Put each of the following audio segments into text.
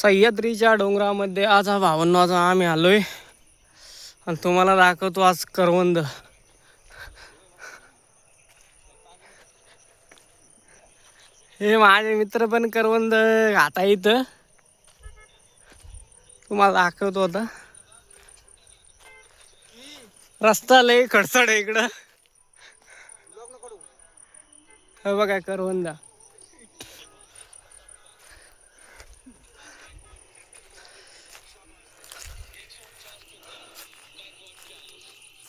सह्याद्रीच्या डोंगरामध्ये आज हा भावंनो आज आम्ही आलोय आणि तुम्हाला दाखवतो आज करवंद. हे माझे मित्र पण करवंद खाता इथं, तुम्हाला दाखवतो आता. रस्ता लय खडसड आहे इकडं. हे बघा करवंद.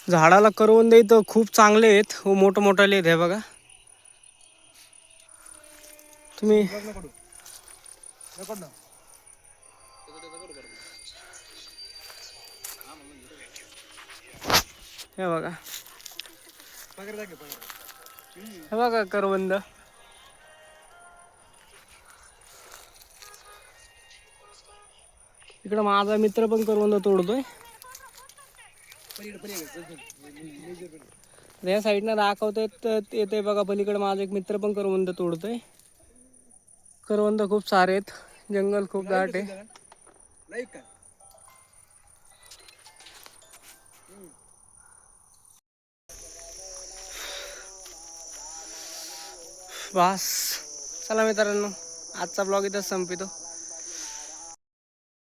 झाडाला करवंद इथं खूप चांगले आहेत व मोठमोठाले आहेत. हे बघा तुम्ही. हे बघा, हे बघा करवंद. इकडं माझा मित्र पण करवंद तोडतोय. या साईडनं दाखवतोय ते बघा, पलीकडे माझा एक मित्र पण करवंद तोडतोय. करवंद खूप सारे आहेत, जंगल खूप दाट आहे. बस चला मित्रांनो, आजचा ब्लॉग इथंच संपतो.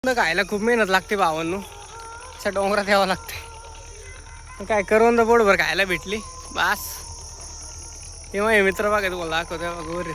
खायला खूप मेहनत लागते भावांनो, अशा डोंगरात यावं लागते. काय करवंद पोटभर खायला भेटली बस. तेव्हा हे मित्र बघा तुम्हाला दाखवतो, बघा वर